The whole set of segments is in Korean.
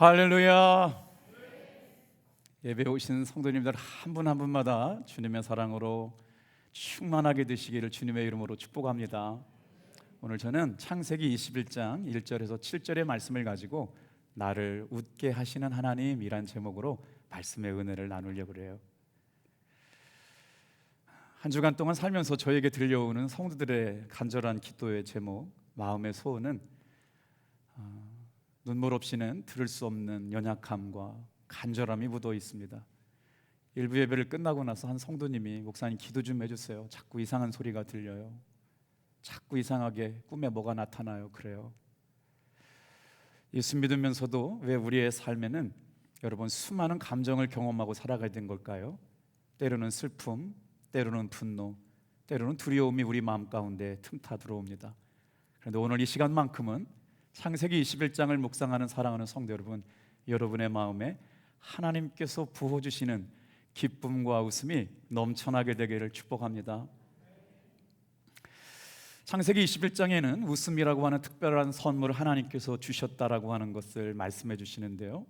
할렐루야. 예배 오신 성도님들 한 분 한 분마다 주님의 사랑으로 충만하게 되시기를 주님의 이름으로 축복합니다. 오늘 저는 창세기 21장 1절에서 7절의 말씀을 가지고 나를 웃게 하시는 하나님이란 제목으로 말씀의 은혜를 나누려고 해요. 한 주간 동안 살면서 저에게 들려오는 성도들의 간절한 기도의 제목, 마음의 소원은 눈물 없이는 들을 수 없는 연약함과 간절함이 묻어 있습니다. 일부 예배를 끝나고 나서 한 성도님이 목사님 기도 좀 해주세요. 자꾸 이상한 소리가 들려요. 자꾸 이상하게 꿈에 뭐가 나타나요. 그래요. 예수 믿으면서도 왜 우리의 삶에는 여러분 수많은 감정을 경험하고 살아가야 된 걸까요? 때로는 슬픔, 때로는 분노, 때로는 두려움이 우리 마음 가운데 틈타 들어옵니다. 그런데 오늘 이 시간만큼은 창세기 21장을 묵상하는 사랑하는 성도 여러분, 여러분의 마음에 하나님께서 부어주시는 기쁨과 웃음이 넘쳐나게 되기를 축복합니다. 창세기 21장에는 웃음이라고 하는 특별한 선물을 하나님께서 주셨다라고 하는 것을 말씀해 주시는데요,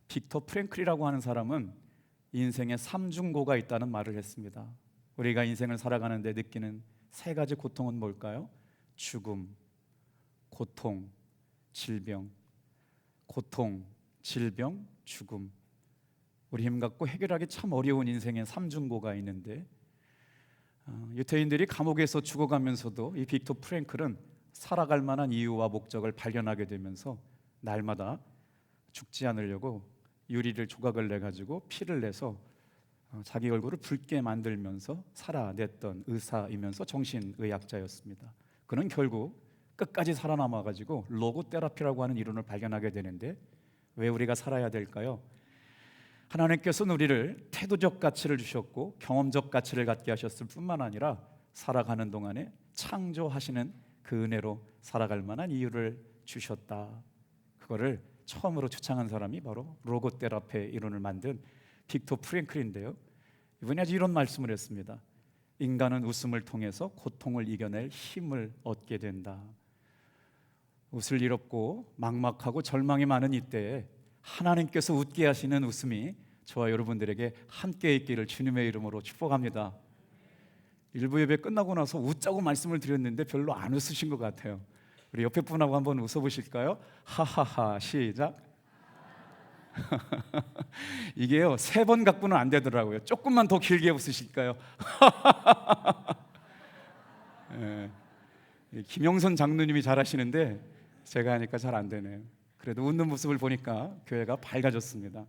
빅터 프랭클이라고 하는 사람은 인생에 삼중고가 있다는 말을 했습니다. 우리가 인생을 살아가는데 느끼는 세 가지 고통은 뭘까요? 죽음, 고통, 질병. 고통, 질병, 죽음. 우리 힘 갖고 해결하기 참 어려운 인생의 삼중고가 있는데, 유태인들이 감옥에서 죽어가면서도 이 빅터 프랭클은 살아갈 만한 이유와 목적을 발견하게 되면서 날마다 죽지 않으려고 유리를 조각을 내가지고 피를 내서 자기 얼굴을 붉게 만들면서 살아냈던 의사이면서 정신의학자였습니다. 그는 결국 끝까지 살아남아가지고 로고테라피라고 하는 이론을 발견하게 되는데, 왜 우리가 살아야 될까요? 하나님께서는 우리를 태도적 가치를 주셨고 경험적 가치를 갖게 하셨을 뿐만 아니라 살아가는 동안에 창조하시는 그 은혜로 살아갈 만한 이유를 주셨다. 그거를 처음으로 주창한 사람이 바로 로고테라피 이론을 만든 빅터 프랭클인데요, 이분이 아주 이런 말씀을 했습니다. 인간은 웃음을 통해서 고통을 이겨낼 힘을 얻게 된다. 웃을 일 없고 막막하고 절망이 많은 이때에 하나님께서 웃게 하시는 웃음이 저와 여러분들에게 함께 있기를 주님의 이름으로 축복합니다. 일부 예배 끝나고 나서 웃자고 말씀을 드렸는데 별로 안 웃으신 것 같아요. 우리 옆에 분하고 한번 웃어보실까요? 하하하. 시작. 이게요 3번 갖고는 안 되더라고요. 조금만 더 길게 웃으실까요? 네. 김영선 장로님이 잘하시는데 제가 하니까 잘 안 되네요. 그래도 웃는 모습을 보니까 교회가 밝아졌습니다.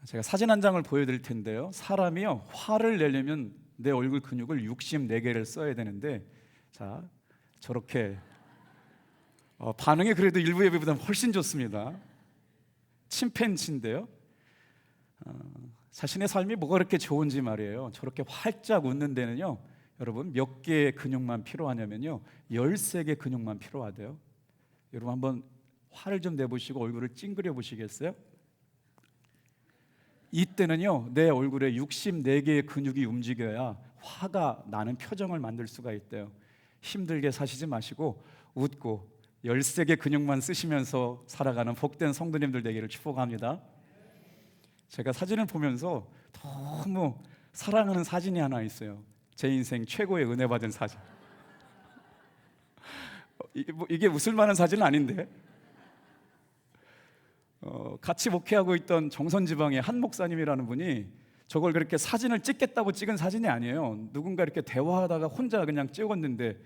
제가 사진 한 장을 보여드릴 텐데요, 사람이요 화를 내려면 내 얼굴 근육을 64개를 써야 되는데, 자 저렇게 반응이 그래도 일부 예배보다 훨씬 좋습니다. 침팬지인데요, 자신의 삶이 뭐가 그렇게 좋은지 말이에요, 저렇게 활짝 웃는 데는요 여러분 몇 개의 근육만 필요하냐면요 13개 근육만 필요하대요. 여러분 한번 화를 좀 내보시고 얼굴을 찡그려 보시겠어요? 이때는요 내 얼굴에 64개의 근육이 움직여야 화가 나는 표정을 만들 수가 있대요. 힘들게 사시지 마시고 웃고 13개 근육만 쓰시면서 살아가는 복된 성도님들 되기를 축복합니다. 제가 사진을 보면서 너무 사랑하는 사진이 하나 있어요. 제 인생 최고의 은혜 받은 사진. 이게 웃을 만한 사진은 아닌데, 같이 목회하고 있던 정선지방의 한 목사님이라는 분이 저걸 그렇게 사진을 찍겠다고 찍은 사진이 아니에요. 누군가 이렇게 대화하다가 혼자 그냥 찍었는데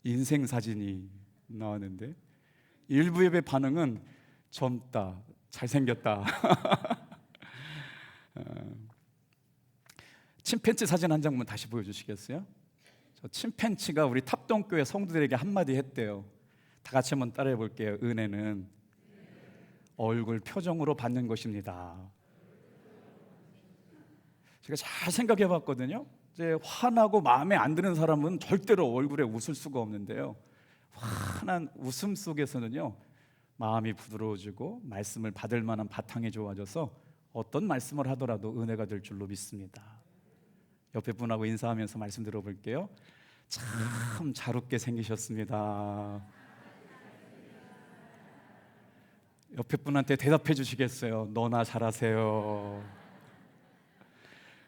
인생 사진이 나왔는데, 일부 예배 반응은 젊다, 잘생겼다. 침팬지 사진 한 장만 다시 보여주시겠어요? 저 침팬지가 우리 탑동교회 성도들에게 한마디 했대요. 다 같이 한번 따라해 볼게요. 은혜는 얼굴 표정으로 받는 것입니다. 제가 잘 생각해 봤거든요. 이제 화나고 마음에 안 드는 사람은 절대로 얼굴에 웃을 수가 없는데요, 환한 웃음 속에서는요 마음이 부드러워지고 말씀을 받을 만한 바탕이 좋아져서 어떤 말씀을 하더라도 은혜가 될 줄로 믿습니다. 옆에 분하고 인사하면서 말씀 들어볼게요. 참 잘 웃게 생기셨습니다. 옆에 분한테 대답해 주시겠어요? 너나 잘하세요.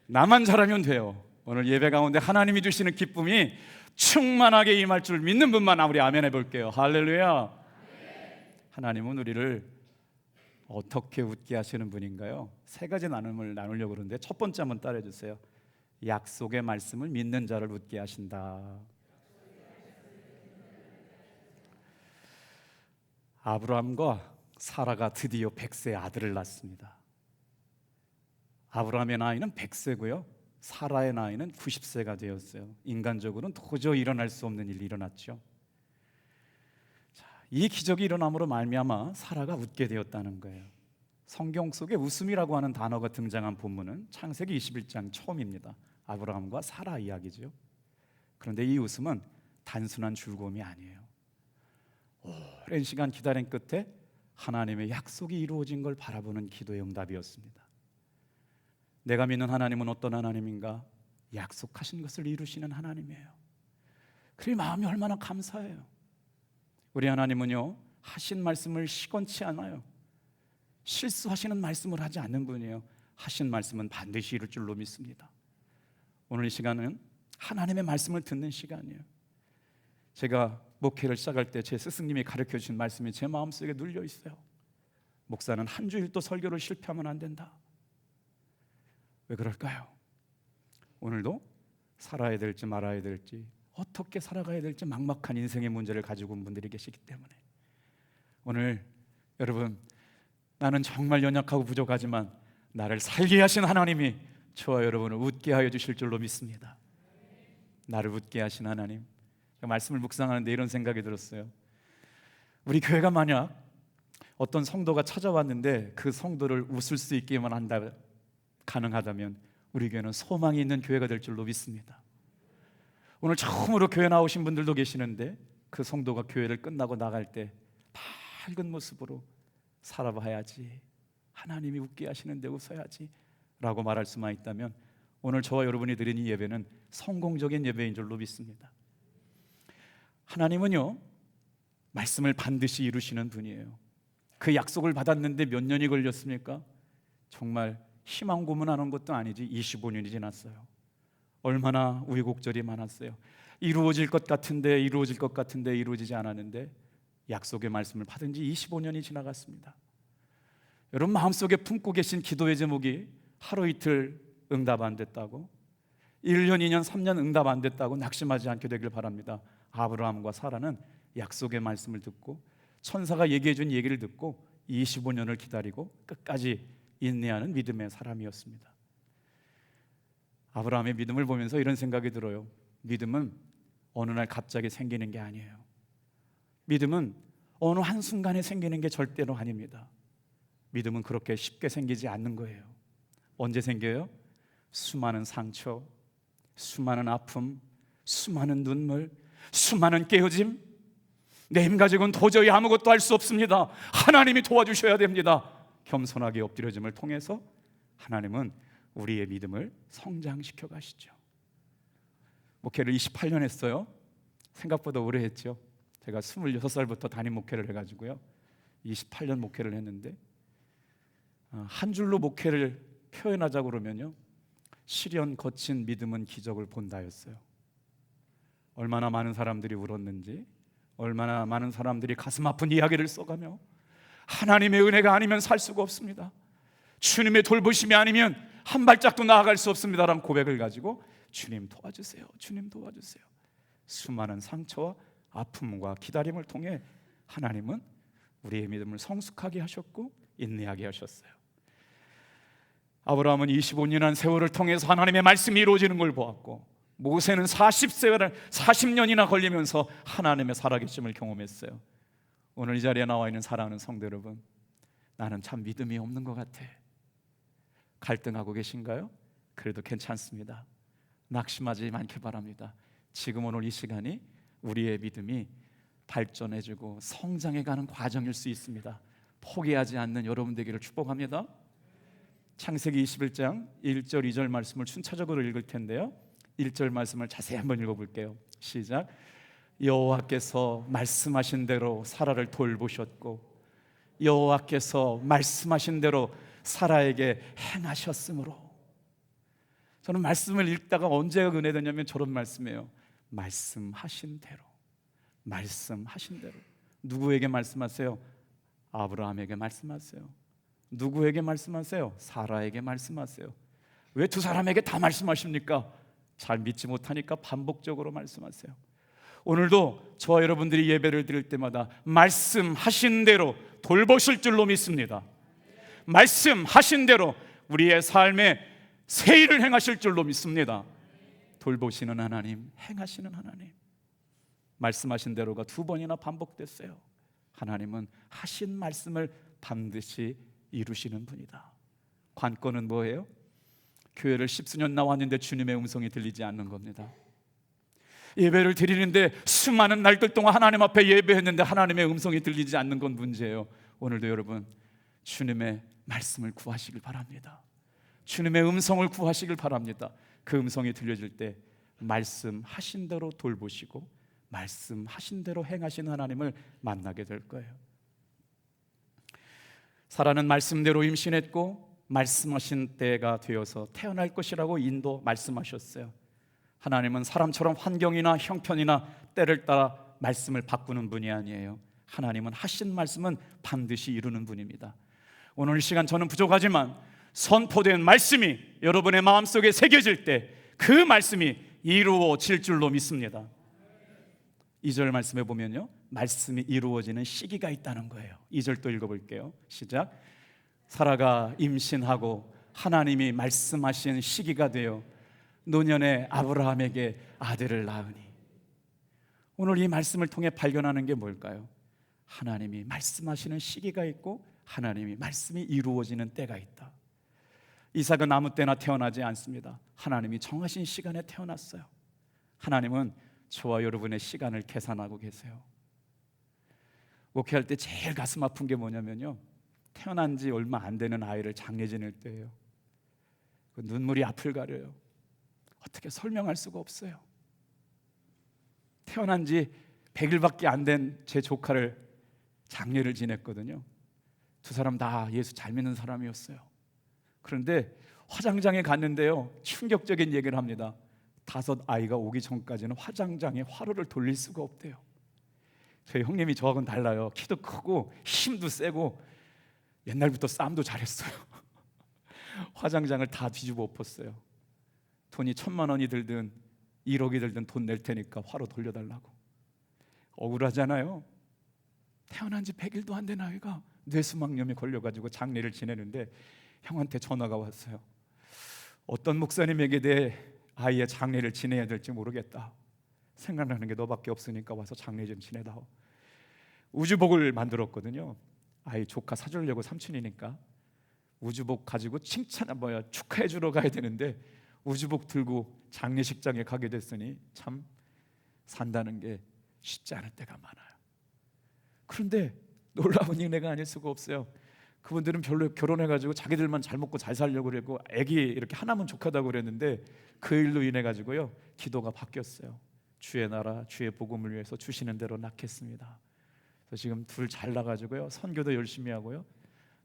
나만 잘하면 돼요. 오늘 예배 가운데 하나님이 주시는 기쁨이 충만하게 임할 줄 믿는 분만 우리 아멘 해볼게요. 할렐루야. 하나님은 우리를 어떻게 웃게 하시는 분인가요? 세 가지 나눔을 나누려고 그러는데 첫 번째 한번 따라해 주세요. 약속의 말씀을 믿는 자를 웃게 하신다. 아브라함과 사라가 드디어 100세 아들을 낳습니다. 아브라함의 나이는 100세고요 사라의 나이는 90세가 되었어요. 인간적으로는 도저히 일어날 수 없는 일이 일어났죠. 이 기적이 일어남으로 말미암아 사라가 웃게 되었다는 거예요. 성경 속에 웃음이라고 하는 단어가 등장한 본문은 창세기 21장 처음입니다. 아브라함과 사라 이야기죠. 그런데 이 웃음은 단순한 즐거움이 아니에요. 오랜 시간 기다린 끝에 하나님의 약속이 이루어진 걸 바라보는 기도의 응답이었습니다. 내가 믿는 하나님은 어떤 하나님인가? 약속하신 것을 이루시는 하나님이에요. 그 마음이 얼마나 감사해요. 우리 하나님은요, 하신 말씀을 시건치 않아요. 실수하시는 말씀을 하지 않는 분이에요. 하신 말씀은 반드시 이룰 줄로 믿습니다. 오늘 이 시간은 하나님의 말씀을 듣는 시간이에요. 제가 목회를 시작할 때 제 스승님이 가르쳐 주신 말씀이 제 마음속에 눌려 있어요. 목사는 한 주일도 설교를 실패하면 안 된다. 왜 그럴까요? 오늘도 살아야 될지 말아야 될지, 어떻게 살아가야 될지 막막한 인생의 문제를 가지고 온 분들이 계시기 때문에 오늘 여러분, 나는 정말 연약하고 부족하지만 나를 살게 하신 하나님이 저와 여러분을 웃게 하여 주실 줄로 믿습니다. 나를 웃게 하신 하나님. 말씀을 묵상하는데 이런 생각이 들었어요. 우리 교회가 만약 어떤 성도가 찾아왔는데 그 성도를 웃을 수 있게만 한다, 가능하다면 우리 교회는 소망이 있는 교회가 될 줄로 믿습니다. 오늘 처음으로 교회 나오신 분들도 계시는데 그 성도가 교회를 끝나고 나갈 때 밝은 모습으로 살아봐야지, 하나님이 웃게 하시는데 웃어야지 라고 말할 수만 있다면 오늘 저와 여러분이 드린 이 예배는 성공적인 예배인 줄로 믿습니다. 하나님은요, 말씀을 반드시 이루시는 분이에요. 그 약속을 받았는데 몇 년이 걸렸습니까? 정말 희망 고문하는 것도 아니지 25년이 지났어요. 얼마나 우여곡절이 많았어요. 이루어질 것 같은데 이루어질 것 같은데 이루어지지 않았는데 약속의 말씀을 받은 지 25년이 지나갔습니다. 여러분 마음속에 품고 계신 기도의 제목이 하루 이틀 응답 안 됐다고, 1년, 2년, 3년 응답 안 됐다고 낙심하지 않게 되길 바랍니다. 아브라함과 사라는 약속의 말씀을 듣고 천사가 얘기해 준 얘기를 듣고 25년을 기다리고 끝까지 인내하는 믿음의 사람이었습니다. 아브라함의 믿음을 보면서 이런 생각이 들어요. 믿음은 어느 날 갑자기 생기는 게 아니에요. 믿음은 어느 한순간에 생기는 게 절대로 아닙니다. 믿음은 그렇게 쉽게 생기지 않는 거예요. 언제 생겨요? 수많은 상처, 수많은 아픔, 수많은 눈물, 수많은 깨어짐. 내 힘 가지고는 도저히 아무것도 할 수 없습니다. 하나님이 도와주셔야 됩니다. 겸손하게 엎드려짐을 통해서 하나님은 우리의 믿음을 성장시켜 가시죠. 목회를 28년 했어요. 생각보다 오래 했죠. 제가 26살부터 담임 목회를 해가지고요 28년 목회를 했는데 한 줄로 목회를 표현하자고 그러면요, 시련 거친 믿음은 기적을 본다였어요. 얼마나 많은 사람들이 울었는지, 얼마나 많은 사람들이 가슴 아픈 이야기를 써가며 하나님의 은혜가 아니면 살 수가 없습니다, 주님의 돌보심이 아니면 한 발짝도 나아갈 수 없습니다라는 고백을 가지고 주님 도와주세요, 주님 도와주세요. 수많은 상처와 아픔과 기다림을 통해 하나님은 우리의 믿음을 성숙하게 하셨고 인내하게 하셨어요. 아브라함은 25년이라는 세월을 통해서 하나님의 말씀이 이루어지는 걸 보았고, 모세는 40년이나 걸리면서 하나님의 살아계심을 경험했어요. 오늘 이 자리에 나와 있는 사랑하는 성도 여러분, 나는 참 믿음이 없는 것 같아. 갈등하고 계신가요? 그래도 괜찮습니다. 낙심하지 않길 바랍니다. 지금 오늘 이 시간이 우리의 믿음이 발전해지고 성장해가는 과정일 수 있습니다. 포기하지 않는 여러분 되기를 축복합니다. 창세기 21장 1절 2절 말씀을 순차적으로 읽을 텐데요, 1절 말씀을 자세히 한번 읽어볼게요. 시작. 여호와께서 말씀하신 대로 사라를 돌보셨고 여호와께서 말씀하신 대로 사라에게 행하셨으므로. 저는 말씀을 읽다가 언제가 은혜되냐면 저런 말씀이에요. 말씀하신 대로. 말씀하신 대로. 누구에게 말씀하세요? 아브라함에게 말씀하세요. 누구에게 말씀하세요? 사라에게 말씀하세요. 왜 두 사람에게 다 말씀하십니까? 잘 믿지 못하니까 반복적으로 말씀하세요. 오늘도 저와 여러분들이 예배를 드릴 때마다 말씀하신 대로 돌보실 줄로 믿습니다. 말씀하신 대로 우리의 삶에 새 일을 행하실 줄로 믿습니다. 돌보시는 하나님, 행하시는 하나님. 말씀하신 대로가 두 번이나 반복됐어요. 하나님은 하신 말씀을 반드시 이루시는 분이다. 관건은 뭐예요? 교회를 10수년 나왔는데 주님의 음성이 들리지 않는 겁니다. 예배를 드리는데 수많은 날들 동안 하나님 앞에 예배했는데 하나님의 음성이 들리지 않는 건 문제예요. 오늘도 여러분 주님의 말씀을 구하시길 바랍니다. 주님의 음성을 구하시길 바랍니다. 그 음성이 들려질 때 말씀하신 대로 돌보시고 말씀하신 대로 행하신 하나님을 만나게 될 거예요. 사라는 말씀대로 임신했고 말씀하신 때가 되어서 태어날 것이라고 인도 말씀하셨어요. 하나님은 사람처럼 환경이나 형편이나 때를 따라 말씀을 바꾸는 분이 아니에요. 하나님은 하신 말씀은 반드시 이루는 분입니다. 오늘 이 시간 저는 부족하지만 선포된 말씀이 여러분의 마음속에 새겨질 때 그 말씀이 이루어질 줄로 믿습니다. 2절 말씀에 보면요, 말씀이 이루어지는 시기가 있다는 거예요. 2절 또 읽어볼게요. 시작. 사라가 임신하고 하나님이 말씀하신 시기가 되어 노년에 아브라함에게 아들을 낳으니. 오늘 이 말씀을 통해 발견하는 게 뭘까요? 하나님이 말씀하시는 시기가 있고 하나님이 말씀이 이루어지는 때가 있다. 이삭은 아무 때나 태어나지 않습니다. 하나님이 정하신 시간에 태어났어요. 하나님은 저와 여러분의 시간을 계산하고 계세요. 목회할 때 제일 가슴 아픈 게 뭐냐면요, 태어난 지 얼마 안 되는 아이를 장례 지낼 때예요. 그 눈물이 앞을 가려요. 어떻게 설명할 수가 없어요. 태어난 지 100일밖에 안 된 제 조카를 장례를 지냈거든요. 두 사람 다 예수 잘 믿는 사람이었어요. 그런데 화장장에 갔는데요, 충격적인 얘기를 합니다. 5 아이가 오기 전까지는 화장장에 화로를 돌릴 수가 없대요. 저희 형님이 저하고는 달라요. 키도 크고 힘도 세고 옛날부터 싸움도 잘했어요. 화장장을 다 뒤집어 엎었어요. 돈이 1,000만 원이 들든 1억이 들든 돈 낼 테니까 화로 돌려달라고. 억울하잖아요. 태어난 지 100일도 안 된 아이가 뇌수막염에 걸려가지고 장례를 지내는데 형한테 전화가 왔어요. 어떤 목사님에게 내 아이의 장례를 지내야 될지 모르겠다. 생각나는 게 너밖에 없으니까 와서 장례 좀 지내다오. 우주복을 만들었거든요. 아이 조카 사주려고, 삼촌이니까 우주복 가지고 축하해 주러 가야 되는데 우주복 들고 장례식장에 가게 됐으니 참 산다는 게 쉽지 않을 때가 많아요. 그런데 놀라운 은혜가 아닐 수가 없어요. 그분들은 별로 결혼해가지고 자기들만 잘 먹고 잘 살려고 그러고 애기 이렇게 하나면 족하다고 그랬는데 그 일로 인해 가지고요 기도가 바뀌었어요. 주의 나라 주의 복음을 위해서 주시는 대로 낳겠습니다. 그래서 지금 둘 잘 나가지고요 선교도 열심히 하고요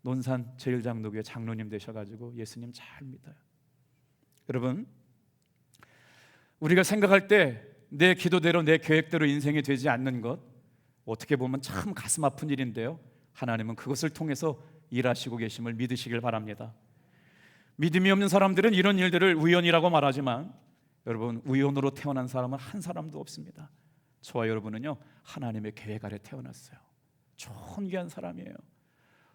논산 제일장로교회 장로님 되셔가지고 예수님 잘 믿어요. 여러분, 우리가 생각할 때 내 기도대로 내 계획대로 인생이 되지 않는 것, 어떻게 보면 참 가슴 아픈 일인데요, 하나님은 그것을 통해서 일하시고 계심을 믿으시길 바랍니다. 믿음이 없는 사람들은 이런 일들을 우연이라고 말하지만 여러분, 우연으로 태어난 사람은 한 사람도 없습니다. 저와 여러분은요 하나님의 계획 아래 태어났어요. 존귀한 사람이에요.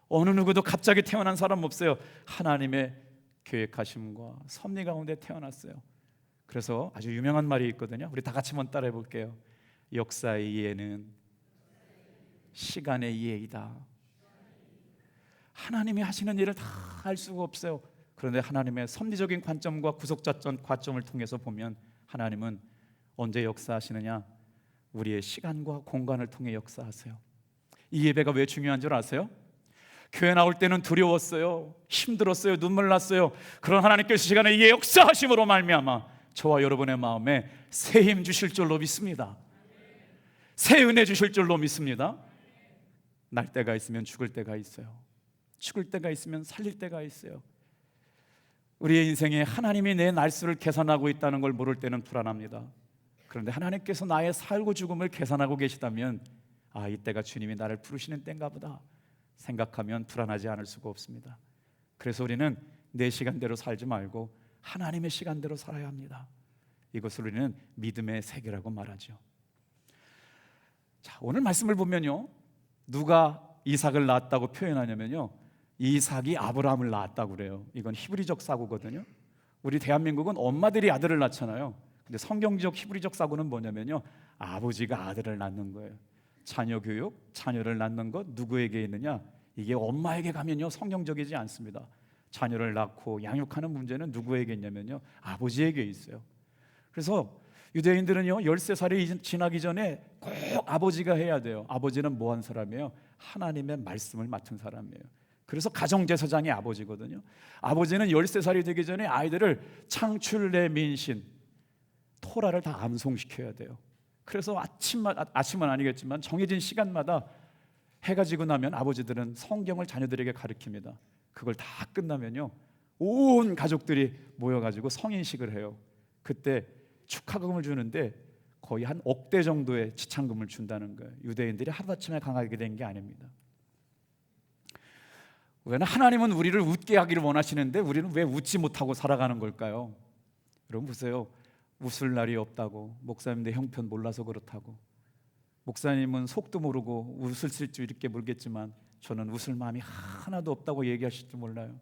어느 누구도 갑자기 태어난 사람 없어요. 하나님의 계획하심과 섭리 가운데 태어났어요. 그래서 아주 유명한 말이 있거든요. 우리 다 같이 한번 따라해 볼게요. 역사의 이해는 시간의 이해이다. 하나님이 하시는 일을 다 알 수가 없어요. 그런데 하나님의 섭리적인 관점과 구속자적 관점을 통해서 보면 하나님은 언제 역사하시느냐? 우리의 시간과 공간을 통해 역사하세요. 이 예배가 왜 중요한 줄 아세요? 교회 나올 때는 두려웠어요. 힘들었어요. 눈물 났어요. 그런 하나님께서 시간에 이 역사하심으로 말미암아 저와 여러분의 마음에 새 힘 주실 줄로 믿습니다. 새 은혜 주실 줄로 믿습니다. 날 때가 있으면 죽을 때가 있어요. 죽을 때가 있으면 살릴 때가 있어요. 우리의 인생에 하나님이 내 날수를 계산하고 있다는 걸 모를 때는 불안합니다. 그런데 하나님께서 나의 살고 죽음을 계산하고 계시다면 이때가 주님이 나를 부르시는 때인가 보다 생각하면 불안하지 않을 수가 없습니다. 그래서 우리는 내 시간대로 살지 말고 하나님의 시간대로 살아야 합니다. 이것을 우리는 믿음의 세계라고 말하죠. 자, 오늘 말씀을 보면요, 누가 이삭을 낳았다고 표현하냐면요, 이삭이 아브라함을 낳았다고 그래요. 이건 히브리적 사고거든요. 우리 대한민국은 엄마들이 아들을 낳잖아요. 근데 성경적 히브리적 사고는 뭐냐면요, 아버지가 아들을 낳는 거예요. 자녀 교육, 자녀를 낳는 것 누구에게 있느냐? 이게 엄마에게 가면요 성경적이지 않습니다. 자녀를 낳고 양육하는 문제는 누구에게 있냐면요, 아버지에게 있어요. 그래서 유대인들은요 13살이 지나기 전에 꼭 아버지가 해야 돼요. 아버지는 뭐한 사람이에요? 하나님의 말씀을 맡은 사람이에요. 그래서 가정제사장이 아버지거든요. 아버지는 13살이 되기 전에 아이들을 창출내 민신 토라를 다 암송시켜야 돼요. 그래서 아침은 아니겠지만 정해진 시간마다 해가 지고 나면 아버지들은 성경을 자녀들에게 가르칩니다. 그걸 다 끝나면요 온 가족들이 모여가지고 성인식을 해요. 그때 축하금을 주는데 거의 한 억대 정도의 지참금을 준다는 거예요. 유대인들이 하루아침에 강하게 된 게 아닙니다. 왜냐하면 하나님은 우리를 웃게 하기를 원하시는데 우리는 왜 웃지 못하고 살아가는 걸까요? 여러분 보세요. 웃을 날이 없다고, 목사님들 형편 몰라서 그렇다고, 목사님은 속도 모르고 웃을 줄 이렇게 모르겠지만 저는 웃을 마음이 하나도 없다고 얘기하실 줄 몰라요.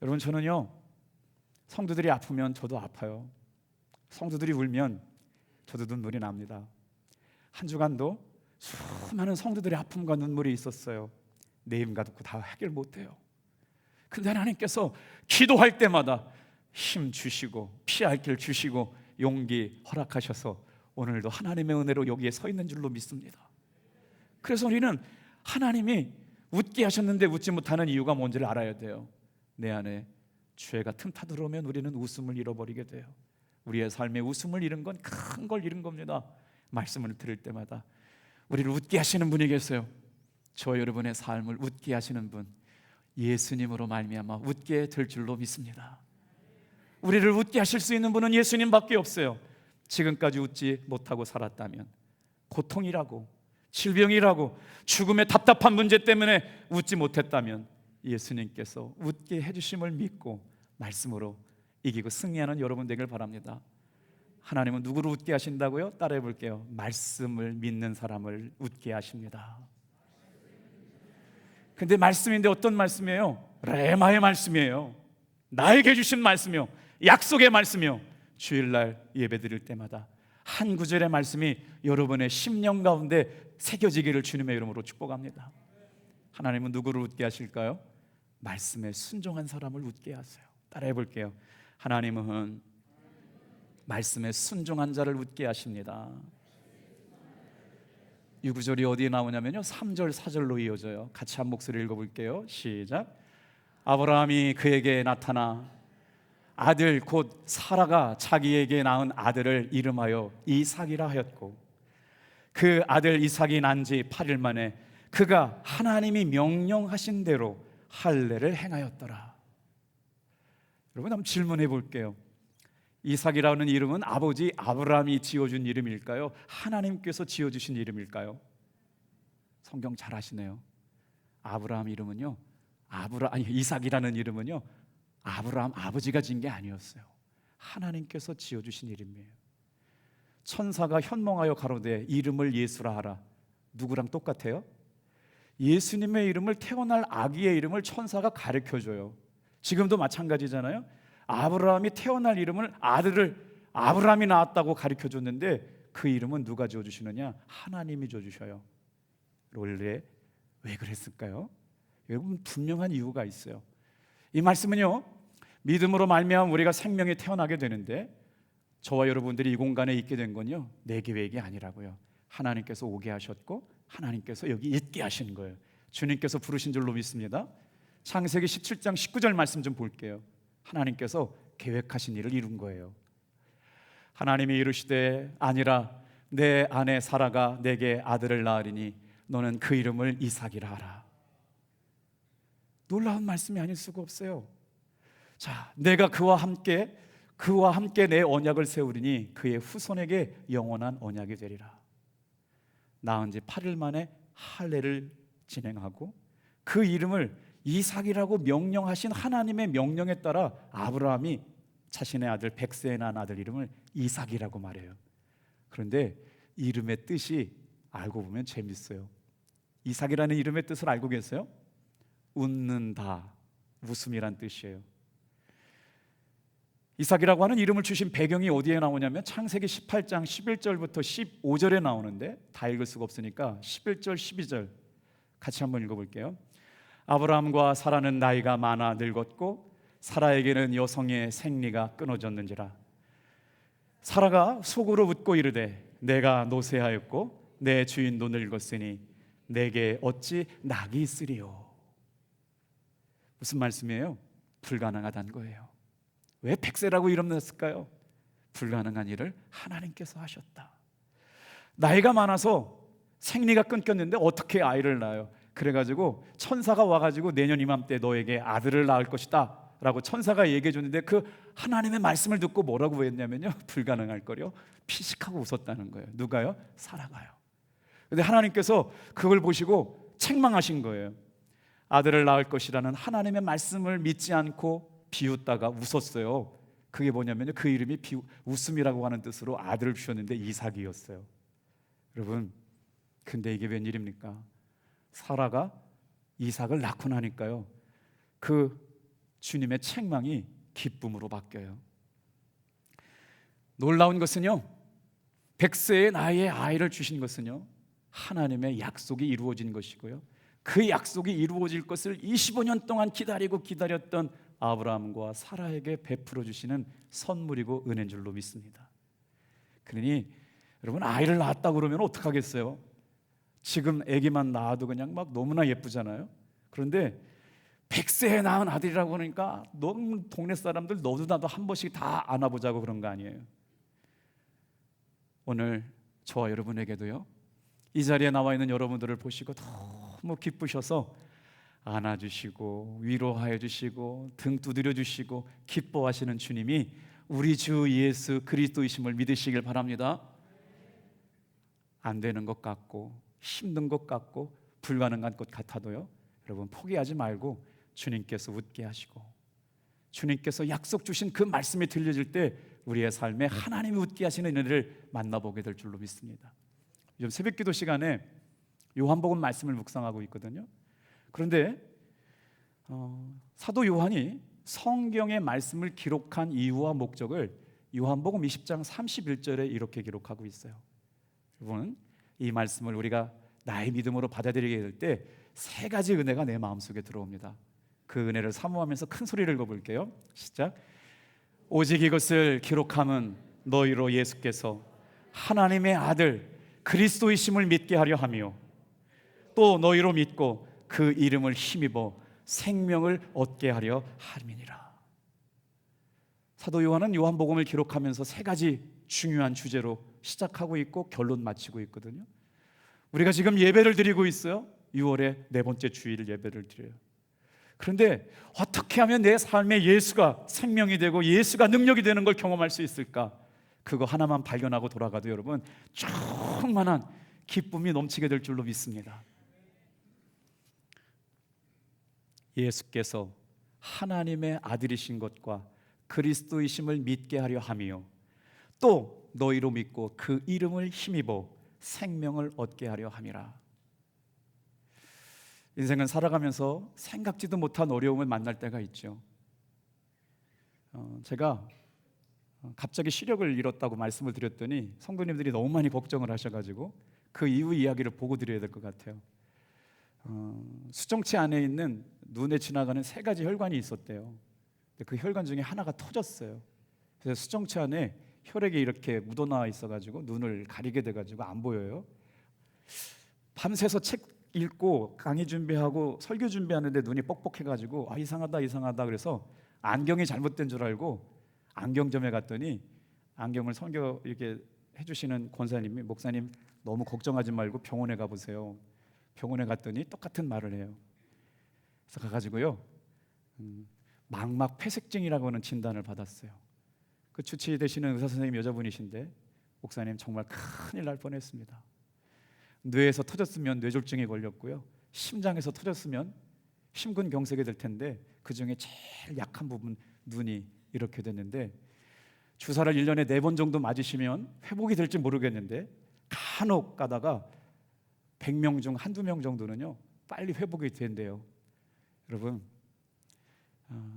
여러분 저는요 성도들이 아프면 저도 아파요. 성도들이 울면 저도 눈물이 납니다. 한 주간도 수많은 성도들의 아픔과 눈물이 있었어요. 내임과 듣고 다 해결 못해요. 근데 하나님께서 기도할 때마다 힘 주시고 피할 길 주시고 용기 허락하셔서 오늘도 하나님의 은혜로 여기에 서 있는 줄로 믿습니다. 그래서 우리는 하나님이 웃게 하셨는데 웃지 못하는 이유가 뭔지를 알아야 돼요. 내 안에 죄가 틈타 들어오면 우리는 웃음을 잃어버리게 돼요. 우리의 삶에 웃음을 잃은 건 큰 걸 잃은 겁니다. 말씀을 들을 때마다 우리를 웃게 하시는 분이 계세요. 저 여러분의 삶을 웃게 하시는 분, 예수님으로 말미암아 웃게 될 줄로 믿습니다. 우리를 웃게 하실 수 있는 분은 예수님밖에 없어요. 지금까지 웃지 못하고 살았다면, 고통이라고 질병이라고 죽음의 답답한 문제 때문에 웃지 못했다면 예수님께서 웃게 해주심을 믿고 말씀으로 이기고 승리하는 여러분 되길 바랍니다. 하나님은 누구를 웃게 하신다고요? 따라해 볼게요. 말씀을 믿는 사람을 웃게 하십니다. 근데 말씀인데 어떤 말씀이에요? 레마의 말씀이에요. 나에게 주신 말씀이요, 약속의 말씀이요. 주일날 예배 드릴 때마다 한 구절의 말씀이 여러분의 심령 가운데 새겨지기를 주님의 이름으로 축복합니다. 하나님은 누구를 웃게 하실까요? 말씀에 순종한 사람을 웃게 하세요. 따라해 볼게요. 하나님은 말씀에 순종한 자를 웃게 하십니다. 이 구절이 어디에 나오냐면요 3절 4절로 이어져요. 같이 한 목소리 읽어볼게요. 시작. 아브라함이 그에게 나타나 아들 곧 사라가 자기에게 낳은 아들을 이름하여 이삭이라 하였고, 그 아들 이삭이 난 지 8일 만에 그가 하나님이 명령하신 대로 할례를 행하였더라. 여러분 한번 질문해 볼게요. 이삭이라는 이름은 아버지 아브라함이 지어준 이름일까요? 하나님께서 지어주신 이름일까요? 성경 잘 아시네요. 아브라함 이름은요, 이삭이라는 이름은요 아브라함 아버지가 지은 게 아니었어요. 하나님께서 지어주신 이름이에요. 천사가 현몽하여 가로되 이름을 예수라 하라. 누구랑 똑같아요? 예수님의 이름을, 태어날 아기의 이름을 천사가 가르쳐줘요. 지금도 마찬가지잖아요. 아브라함이 태어날 이름을 아들을 아브라함이 낳았다고 가르쳐줬는데 그 이름은 누가 지어주시느냐? 하나님이 지어주셔요. 원래 왜 그랬을까요? 여러분 분명한 이유가 있어요. 이 말씀은요 믿음으로 말미암아 우리가 생명이 태어나게 되는데 저와 여러분들이 이 공간에 있게 된 건요 내 계획이 아니라고요. 하나님께서 오게 하셨고 하나님께서 여기 있게 하신 거예요. 주님께서 부르신 줄로 믿습니다. 창세기 17장 19절 말씀 좀 볼게요. 하나님께서 계획하신 일을 이룬 거예요. 하나님이 이르시되 아니라 내 아내 사라가 내게 아들을 낳으리니 너는 그 이름을 이삭이라 하라. 놀라운 말씀이 아닐 수가 없어요. 자, 내가 그와 함께 내 언약을 세우리니 그의 후손에게 영원한 언약이 되리라. 낳은 지 8일 만에 할례를 진행하고 그 이름을 이삭이라고 명령하신 하나님의 명령에 따라 아브라함이 자신의 아들 백세에 낳은 아들 이름을 이삭이라고 말해요. 그런데 이름의 뜻이 알고 보면 재밌어요. 이삭이라는 이름의 뜻을 알고 계세요? 웃는다, 웃음이란 뜻이에요. 이삭이라고 하는 이름을 주신 배경이 어디에 나오냐면 창세기 18장 11절부터 15절에 나오는데 다 읽을 수가 없으니까 11절 12절 같이 한번 읽어볼게요. 아브라함과 사라는 나이가 많아 늙었고 사라에게는 여성의 생리가 끊어졌는지라. 사라가 속으로 웃고 이르되 내가 노쇠하였고 내 주인도 늙었으니 내게 어찌 낙이 있으리요. 무슨 말씀이에요? 불가능하다는 거예요. 왜 백세라고 이름 냈을까요? 불가능한 일을 하나님께서 하셨다. 나이가 많아서 생리가 끊겼는데 어떻게 아이를 낳아요? 그래가지고 천사가 와가지고 내년 이맘때 너에게 아들을 낳을 것이다 라고 천사가 얘기해 줬는데 그 하나님의 말씀을 듣고 뭐라고 했냐면요, 불가능할 거려 피식하고 웃었다는 거예요. 누가요? 사라가요. 근데 하나님께서 그걸 보시고 책망하신 거예요. 아들을 낳을 것이라는 하나님의 말씀을 믿지 않고 비웃다가 웃었어요. 그게 뭐냐면요, 그 이름이 웃음이라고 하는 뜻으로 아들을 주셨는데 이삭이었어요. 여러분, 근데 이게 웬일입니까? 사라가 이삭을 낳고 나니까요, 그 주님의 책망이 기쁨으로 바뀌어요. 놀라운 것은요, 백세의 나이에 아이를 주신 것은요, 하나님의 약속이 이루어진 것이고요, 그 약속이 이루어질 것을 25년 동안 기다렸던 아브라함과 사라에게 베풀어 주시는 선물이고 은혜인 줄로 믿습니다. 그러니 여러분, 아이를 낳았다 그러면 어떡하겠어요? 지금 아기만 낳아도 그냥 막 너무나 예쁘잖아요. 그런데 100세에 낳은 아들이라고 하니까 너무 동네 사람들 너도 나도 한 번씩 다 안아보자고 그런 거 아니에요. 오늘 저와 여러분에게도요, 이 자리에 나와 있는 여러분들을 보시고 너무 기쁘셔서 안아주시고 위로하여 주시고 등 두드려 주시고 기뻐하시는 주님이 우리 주 예수 그리스도이심을 믿으시길 바랍니다. 안 되는 것 같고 힘든 것 같고 불가능한 것 같아도요, 여러분 포기하지 말고 주님께서 웃게 하시고 주님께서 약속 주신 그 말씀이 들려질 때 우리의 삶에 하나님이 웃게 하시는 은혜를 만나보게 될 줄로 믿습니다. 요즘 새벽기도 시간에 요한복음 말씀을 묵상하고 있거든요. 그런데 사도 요한이 성경의 말씀을 기록한 이유와 목적을 요한복음 20장 31절에 이렇게 기록하고 있어요. 여러분, 이 말씀을 우리가 나의 믿음으로 받아들이게 될 때 세 가지 은혜가 내 마음속에 들어옵니다. 그 은혜를 사모하면서 큰 소리를 읽어볼게요. 시작. 오직 이것을 기록함은 너희로 예수께서 하나님의 아들 그리스도이심을 믿게 하려 하며 또 너희로 믿고 그 이름을 힘입어 생명을 얻게 하려 함이니라. 사도 요한은 요한복음을 기록하면서 세 가지 중요한 주제로 시작하고 있고 결론 마치고 있거든요. 우리가 지금 예배를 드리고 있어요. 6월에 네 번째 주일 예배를 드려요. 그런데 어떻게 하면 내 삶에 예수가 생명이 되고 예수가 능력이 되는 걸 경험할 수 있을까? 그거 하나만 발견하고 돌아가도 여러분 충만한 기쁨이 넘치게 될 줄로 믿습니다. 예수께서 하나님의 아들이신 것과 그리스도이심을 믿게 하려 하며 또 너희로 믿고 그 이름을 힘입어 생명을 얻게 하려 함이라. 인생은 살아가면서 생각지도 못한 어려움을 만날 때가 있죠. 제가 갑자기 시력을 잃었다고 말씀을 드렸더니 성도님들이 너무 많이 걱정을 하셔가지고 그 이후 이야기를 보고 드려야 될 것 같아요. 수정체 안에 있는 눈에 지나가는 세 가지 혈관이 있었대요. 근데 그 혈관 중에 하나가 터졌어요. 그래서 수정체 안에 혈액이 이렇게 묻어나와 있어가지고 눈을 가리게 돼가지고 안 보여요. 밤새서 책 읽고 강의 준비하고 설교 준비하는데 눈이 뻑뻑해가지고 이상하다 그래서 안경이 잘못된 줄 알고 안경점에 갔더니 안경을 설교 이렇게 해주시는 권사님이 목사님 너무 걱정하지 말고 병원에 가보세요. 병원에 갔더니 똑같은 말을 해요. 그래서 가가지고요, 망막 폐색증이라고 하는 진단을 받았어요. 그 주치되시는 의사 선생님 여자분이신데, 목사님 정말 큰일 날 뻔했습니다. 뇌에서 터졌으면 뇌졸중에 걸렸고요, 심장에서 터졌으면 심근경색이 될 텐데 그 중에 제일 약한 부분 눈이 이렇게 됐는데, 주사를 1년에 4번 정도 맞으시면 회복이 될지 모르겠는데 간혹 가다가 100명 중 한두 명 정도는요 빨리 회복이 된대요. 여러분,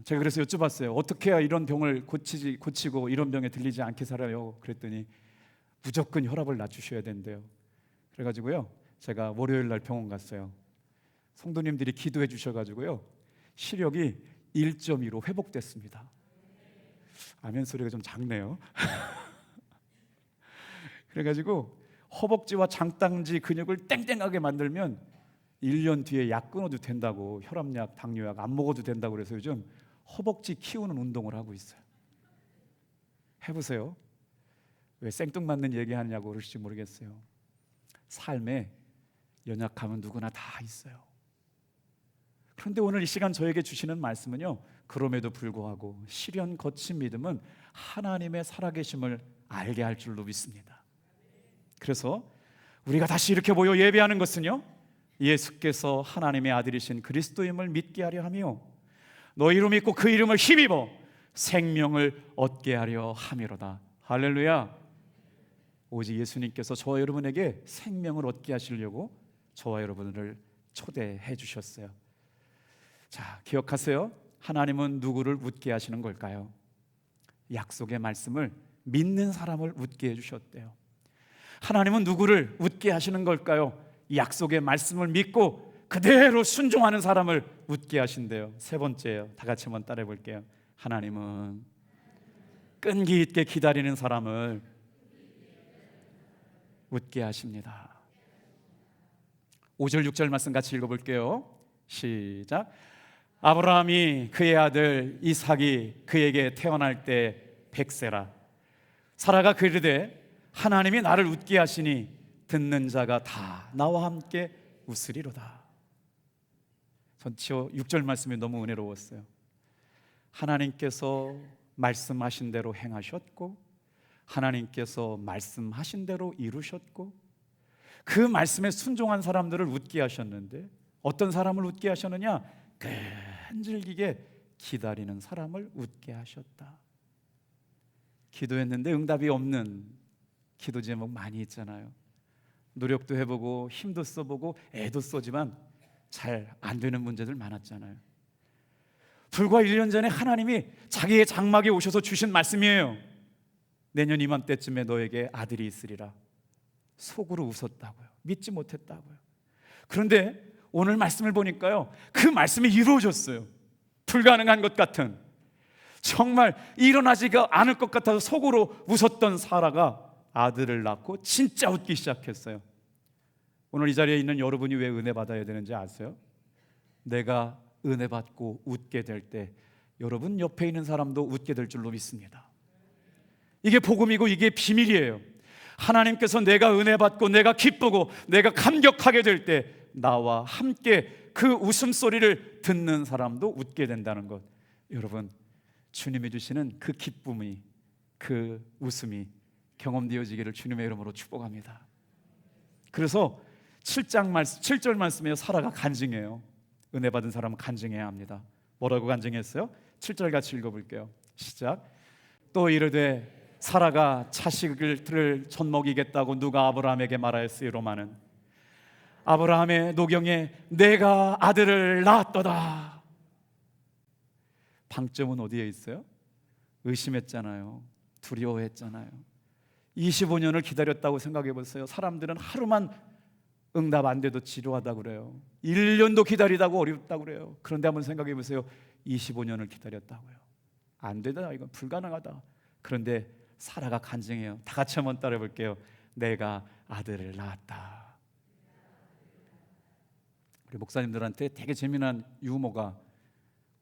제가 그래서 여쭤봤어요. 어떻게 해야 이런 병을 고치고 이런 병에 들리지 않게 살아요? 그랬더니 무조건 혈압을 낮추셔야 된대요. 그래가지고요, 제가 월요일 날 병원 갔어요. 성도님들이 기도해 주셔가지고요, 시력이 1.2로 회복됐습니다. 아멘 소리가 좀 작네요. 그래가지고 허벅지와 장땅지 근육을 땡땡하게 만들면 1년 뒤에 약 끊어도 된다고, 혈압약, 당뇨약 안 먹어도 된다고 그래서 요즘 허벅지 키우는 운동을 하고 있어요. 해보세요. 왜 생뚱맞는 얘기하냐고 그러실지 모르겠어요. 삶에 연약함은 누구나 다 있어요. 그런데 오늘 이 시간 저에게 주시는 말씀은요, 그럼에도 불구하고 시련 거친 믿음은 하나님의 살아계심을 알게 할 줄로 믿습니다. 그래서 우리가 다시 이렇게 모여 예배하는 것은요, 예수께서 하나님의 아들이신 그리스도임을 믿게 하려 하며 너희로 믿고 그 이름을 힘입어 생명을 얻게 하려 함이로다. 할렐루야. 오직 예수님께서 저와 여러분에게 생명을 얻게 하시려고 저와 여러분을 초대해 주셨어요. 자, 기억하세요. 하나님은 누구를 웃게 하시는 걸까요? 약속의 말씀을 믿는 사람을 웃게 해주셨대요. 하나님은 누구를 웃게 하시는 걸까요? 약속의 말씀을 믿고 그대로 순종하는 사람을 웃게 하신대요. 세 번째예요. 다 같이 한번 따라해 볼게요. 하나님은 끈기 있게 기다리는 사람을 웃게 하십니다. 5절 6절 말씀 같이 읽어볼게요. 시작. 아브라함이 그의 아들 이삭이 그에게 태어날 때 100세라. 사라가 그르되 하나님이 나를 웃게 하시니 듣는 자가 다 나와 함께 웃으리로다. 전 6절 말씀이 너무 은혜로웠어요. 하나님께서 말씀하신 대로 행하셨고 하나님께서 말씀하신 대로 이루셨고 그 말씀에 순종한 사람들을 웃게 하셨는데, 어떤 사람을 웃게 하셨느냐? 끈질기게 기다리는 사람을 웃게 하셨다. 기도했는데 응답이 없는 기도 제목 많이 있잖아요. 노력도 해보고 힘도 써보고 애도 써지만 잘 안 되는 문제들 많았잖아요. 불과 1년 전에 하나님이 자기의 장막에 오셔서 주신 말씀이에요. 내년 이맘때쯤에 너에게 아들이 있으리라. 속으로 웃었다고요. 믿지 못했다고요. 그런데 오늘 말씀을 보니까요, 그 말씀이 이루어졌어요. 불가능한 것 같은, 정말 일어나지가 않을 것 같아서 속으로 웃었던 사라가 아들을 낳고 진짜 웃기 시작했어요. 오늘 이 자리에 있는 여러분이 왜 은혜 받아야 되는지 아세요? 내가 은혜 받고 웃게 될 때 여러분 옆에 있는 사람도 웃게 될 줄로 믿습니다. 이게 복음이고 이게 비밀이에요. 하나님께서 내가 은혜 받고 내가 기쁘고 내가 감격하게 될 때 나와 함께 그 웃음소리를 듣는 사람도 웃게 된다는 것, 여러분 주님이 주시는 그 기쁨이, 그 웃음이 경험되어지기를 주님의 이름으로 축복합니다. 그래서 7절 말씀에 사라가 간증해요. 은혜 받은 사람은 간증해야 합니다. 뭐라고 간증했어요? 7절 같이 읽어볼게요. 시작. 또 이르되 사라가 자식을 젖먹이겠다고 누가 아브라함에게 말하였으리로마는 아브라함의 노경에 내가 아들을 낳았도다. 방점은 어디에 있어요? 의심했잖아요. 두려워했잖아요. 25년을 기다렸다고 생각해 보세요. 사람들은 하루만 응답 안 돼도 지루하다고 그래요. 1년도 기다리다고 어렵다고 그래요. 그런데 한번 생각해 보세요. 25년을 기다렸다고요. 안 되다, 이건 불가능하다. 그런데 사라가 간증해요. 다 같이 한번 따라해 볼게요. 내가 아들을 낳았다. 우리 목사님들한테 되게 재미난 유머가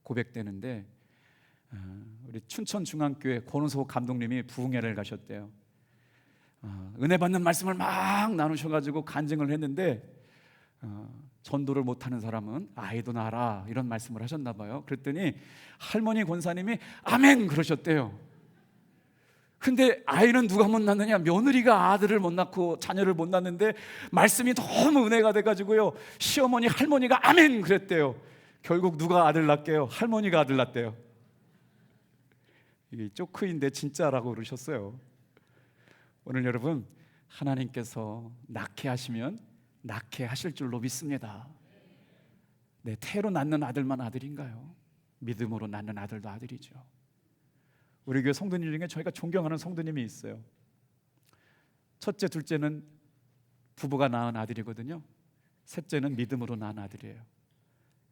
고백되는데, 우리 춘천중앙교회 권우소 감독님이 부흥회를 가셨대요. 은혜 받는 말씀을 막 나누셔가지고 간증을 했는데 전도를 못하는 사람은 아이도 낳아라, 이런 말씀을 하셨나 봐요. 그랬더니 할머니 권사님이 아멘 그러셨대요. 근데 아이는 누가 못 낳느냐? 며느리가 아들을 못 낳고 자녀를 못 낳는데 말씀이 너무 은혜가 돼가지고요, 시어머니 할머니가 아멘 그랬대요. 결국 누가 아들 낳게요? 할머니가 아들 낳대요. 이게 쪼크인데 진짜라고 그러셨어요. 오늘 여러분, 하나님께서 낳게 하시면 낳게 하실 줄로 믿습니다. 네, 태로 낳는 아들만 아들인가요? 믿음으로 낳는 아들도 아들이죠. 우리 교회 성도님 중에 저희가 존경하는 성도님이 있어요. 첫째, 둘째는 부부가 낳은 아들이거든요. 셋째는 믿음으로 낳은 아들이에요.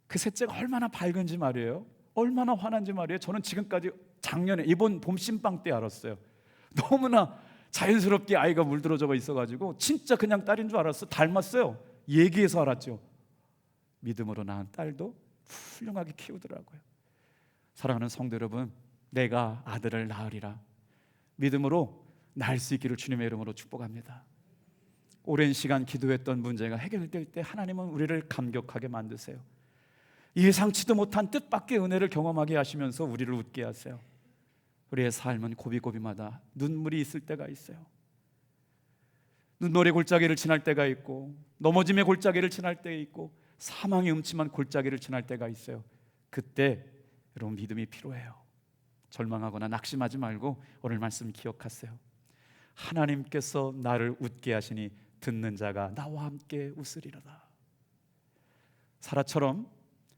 그 셋째가 얼마나 밝은지 말이에요. 얼마나 환한지 말이에요. 저는 지금까지 작년에 이번 봄 신방 때 알았어요. 너무나 자연스럽게 아이가 물들어져 있어가지고 진짜 그냥 딸인 줄 알았어. 닮았어요. 얘기해서 알았죠. 믿음으로 낳은 딸도 훌륭하게 키우더라고요. 사랑하는 성도 여러분, 내가 아들을 낳으리라 믿음으로 낳을 수 있기를 주님의 이름으로 축복합니다. 오랜 시간 기도했던 문제가 해결될 때 하나님은 우리를 감격하게 만드세요. 예상치도 못한 뜻밖의 은혜를 경험하게 하시면서 우리를 웃게 하세요. 우리의 삶은 고비고비마다 눈물이 있을 때가 있어요. 눈노래 골짜기를 지날 때가 있고, 넘어짐의 골짜기를 지날 때 있고, 사망의 음침한 골짜기를 지날 때가 있어요. 그때 여러분 믿음이 필요해요. 절망하거나 낙심하지 말고 오늘 말씀 기억하세요. 하나님께서 나를 웃게 하시니 듣는 자가 나와 함께 웃으리로다. 사라처럼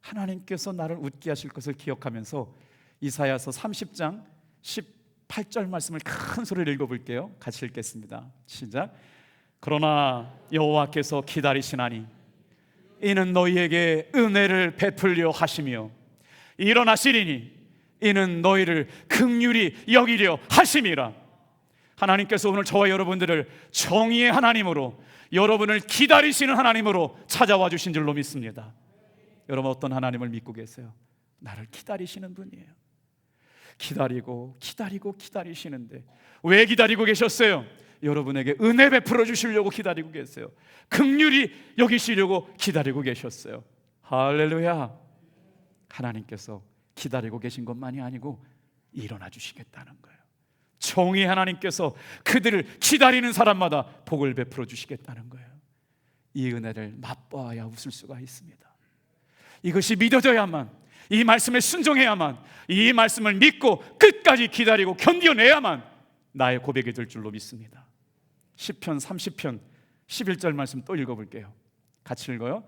하나님께서 나를 웃게 하실 것을 기억하면서 이사야서 30장 18절 말씀을 큰 소리로 읽어볼게요. 같이 읽겠습니다. 시작. 그러나 여호와께서 기다리시나니 이는 너희에게 은혜를 베풀려 하시며 일어나시리니 이는 너희를 긍휼히 여기려 하심이라. 하나님께서 오늘 저와 여러분들을 정의의 하나님으로, 여러분을 기다리시는 하나님으로 찾아와 주신 줄로 믿습니다. 여러분 어떤 하나님을 믿고 계세요? 나를 기다리시는 분이에요. 기다리고 기다리고 기다리시는데 왜 기다리고 계셨어요? 여러분에게 은혜 베풀어 주시려고 기다리고 계세요. 긍휼히 여기시려고 기다리고 계셨어요. 할렐루야. 하나님께서 기다리고 계신 것만이 아니고 일어나 주시겠다는 거예요. 정의 하나님께서 그들을 기다리는 사람마다 복을 베풀어 주시겠다는 거예요. 이 은혜를 맛보아야 웃을 수가 있습니다. 이것이 믿어져야만, 이 말씀에 순종해야만, 이 말씀을 믿고 끝까지 기다리고 견뎌내야만 나의 고백이 될 줄로 믿습니다. 시편 30편 11절 말씀 또 읽어볼게요. 같이 읽어요.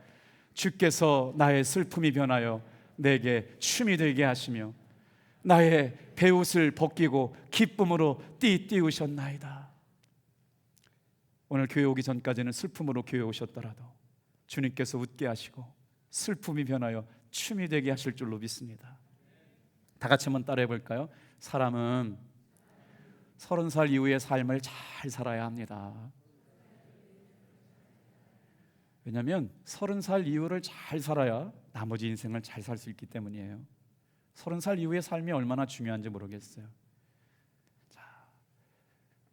주께서 나의 슬픔이 변하여 내게 춤이 되게 하시며 나의 베옷을 벗기고 기쁨으로 띠우셨나이다. 오늘 교회 오기 전까지는 슬픔으로 교회 오셨더라도 주님께서 웃게 하시고 슬픔이 변하여 춤이 되게 하실 줄로 믿습니다. 다 같이 한번 따라해 볼까요? 사람은 30살 이후의 삶을 잘 살아야 합니다. 왜냐하면 30살 이후를 잘 살아야 나머지 인생을 잘 살 수 있기 때문이에요. 30살 이후의 삶이 얼마나 중요한지 모르겠어요. 자,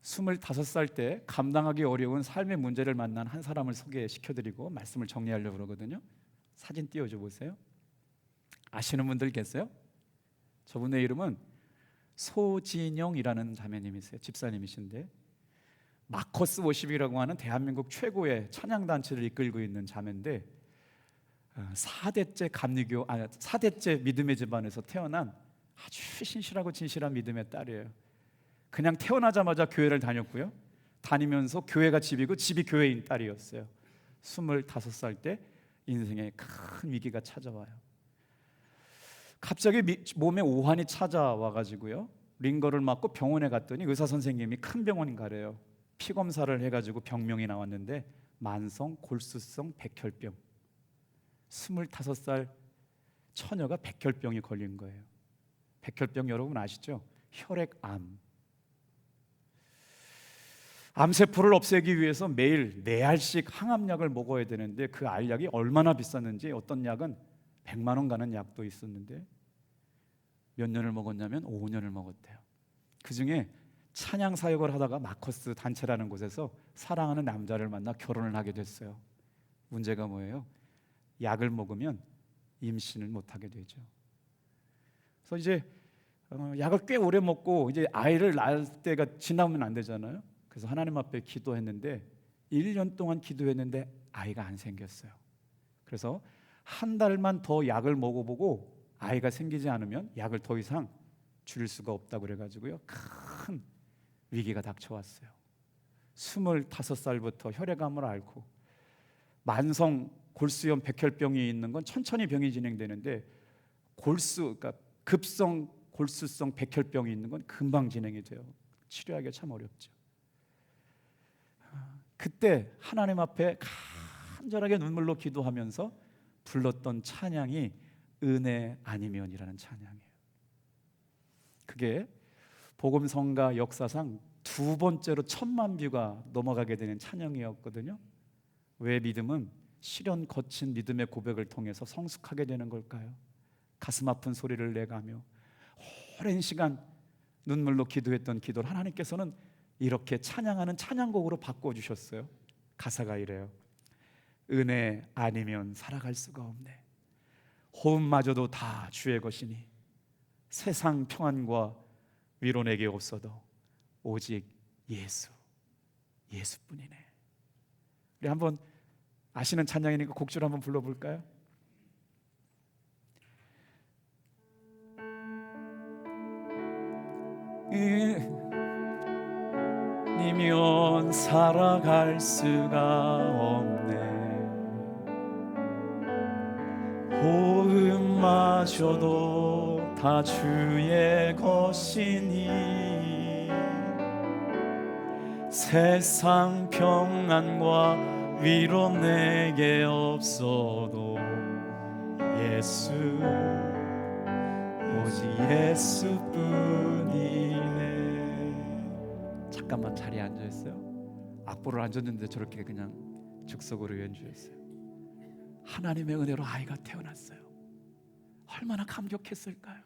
25살 때 감당하기 어려운 삶의 문제를 만난 한 사람을 소개시켜드리고 말씀을 정리하려고 그러거든요. 사진 띄워줘 보세요. 아시는 분들 계세요? 저분의 이름은 소진영이라는 자매님이세요. 집사님이신데 마커스 워십이라고 하는 대한민국 최고의 찬양단체를 이끌고 있는 자매인데 4대째 믿음의 집안에서 태어난 아주 신실하고 진실한 믿음의 딸이에요. 그냥 태어나자마자 교회를 다녔고요, 다니면서 교회가 집이고 집이 교회인 딸이었어요. 25살 때 인생에 큰 위기가 찾아와요. 갑자기 몸에 오한이 찾아와가지고요, 링거를 맞고 병원에 갔더니 의사 선생님이 큰 병원 가래요. 피 검사를 해가지고 병명이 나왔는데 만성 골수성 백혈병. 25살 처녀가 백혈병이 걸린 거예요. 백혈병 여러분 아시죠? 혈액암. 암세포를 없애기 위해서 매일 4알씩 항암약을 먹어야 되는데 그 알약이 얼마나 비쌌는지, 어떤 약은 100만 원 가는 약도 있었는데 몇 년을 먹었냐면 5년을 먹었대요. 그중에 찬양 사역을 하다가 마커스 단체라는 곳에서 사랑하는 남자를 만나 결혼을 하게 됐어요. 문제가 뭐예요? 약을 먹으면 임신을 못하게 되죠. 그래서 이제 약을 꽤 오래 먹고 이제 아이를 낳을 때가 지나면 안 되잖아요. 그래서 하나님 앞에 기도했는데 1년 동안 기도했는데 아이가 안 생겼어요. 그래서 한 달만 더 약을 먹어보고 아이가 생기지 않으면 약을 더 이상 줄일 수가 없다고 그래가지고요, 큰 위기가 닥쳐왔어요. 25살부터 혈액암을 앓고 만성 골수염 백혈병이 있는 건 천천히 병이 진행되는데 그러니까 급성 골수성 백혈병이 있는 건 금방 진행이 돼요. 치료하기가 참 어렵죠. 그때 하나님 앞에 간절하게 눈물로 기도하면서 불렀던 찬양이 은혜 아니면이라는 찬양이에요. 그게 복음성가 역사상 두 번째로 1000만 뷰가 넘어가게 되는 찬양이었거든요. 왜 믿음은 시련 거친 믿음의 고백을 통해서 성숙하게 되는 걸까요? 가슴 아픈 소리를 내가며 오랜 시간 눈물로 기도했던 기도를 하나님께서는 이렇게 찬양하는 찬양곡으로 바꿔주셨어요. 가사가 이래요. 은혜 아니면 살아갈 수가 없네. 호흡마저도 다 주의 것이니 세상 평안과 위로 내게 없어도 오직 예수뿐이네. 우리 한번 아시는 찬양이니까 곡줄 한번 불러볼까요? 아니면 살아갈 수가 없네. 호흡마저도 다 주의 것이니 세상 평안과 위로 내게 없어도 오직 예수뿐이네. 잠깐만 자리에 앉아있어요. 악보를 앉았는데 저렇게 그냥 즉석으로 연주했어요. 하나님의 은혜로 아이가 태어났어요. 얼마나 감격했을까요?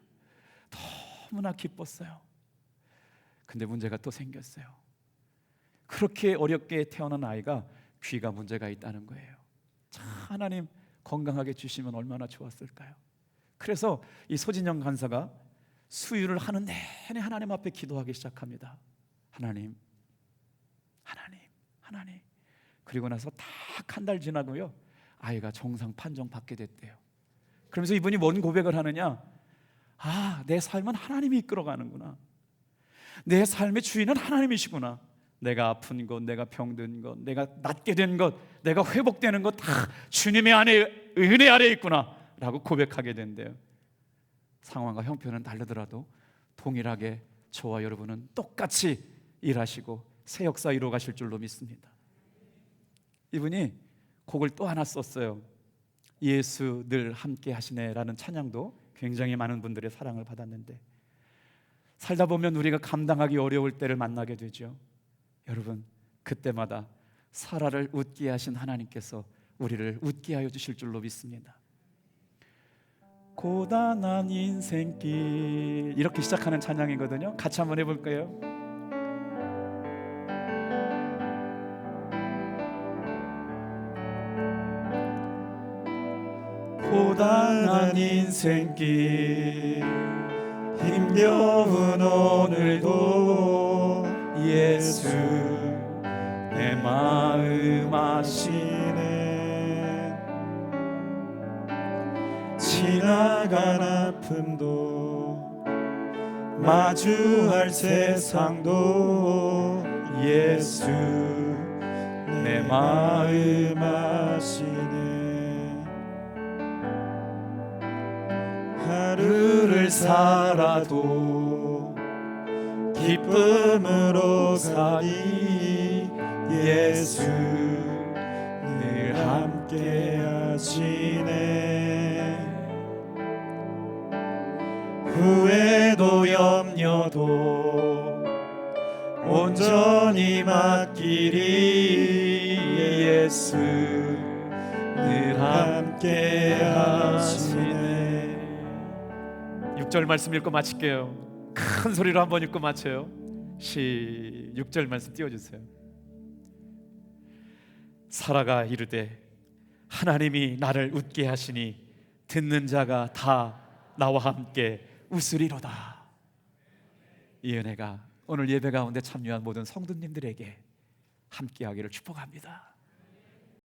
너무나 기뻤어요. 근데 문제가 또 생겼어요. 그렇게 어렵게 태어난 아이가 귀가 문제가 있다는 거예요. 참 하나님 건강하게 주시면 얼마나 좋았을까요? 그래서 이 소진영 간사가 수유를 하는 내내 하나님 앞에 기도하기 시작합니다. 하나님. 그리고 나서 딱 한 달 지나고요, 아이가 정상 판정 받게 됐대요. 그러면서 이분이 뭔 고백을 하느냐? 내 삶은 하나님이 이끌어가는구나. 내 삶의 주인은 하나님이시구나. 내가 아픈 것, 내가 병든 것, 내가 낫게 된 것, 내가 회복되는 것 다 주님의 은혜 아래 있구나 라고 고백하게 된대요. 상황과 형편은 다르더라도 동일하게 저와 여러분은 똑같이 일하시고 새 역사 이루어 가실 줄로 믿습니다. 이분이 곡을 또 하나 썼어요. 예수 늘 함께 하시네라는 찬양도 굉장히 많은 분들의 사랑을 받았는데, 살다 보면 우리가 감당하기 어려울 때를 만나게 되죠. 여러분, 그때마다 사라를 웃게 하신 하나님께서 우리를 웃게 하여 주실 줄로 믿습니다. 고단한 인생길, 이렇게 시작하는 찬양이거든요. 같이 한번 해볼까요? 고단한 인생길 힘겨운 오늘도 예수 내 마음 아시네. 지나간 아픔도 마주할 세상도 예수 내 마음 아시네. 하루를 살아도 기쁨으로 살이 예수 늘 함께 하시네. 후회도 염려도 온전히 맡기리 예수 늘 함께 하시네. 6절 말씀 읽고 마칠게요. 큰 소리로 한번 읽고 마쳐요. 6절 말씀 띄워주세요. 사라가 이르되 하나님이 나를 웃게 하시니 듣는 자가 다 나와 함께 웃으리로다. 이 은혜가 오늘 예배 가운데 참여한 모든 성도님들에게 함께하기를 축복합니다.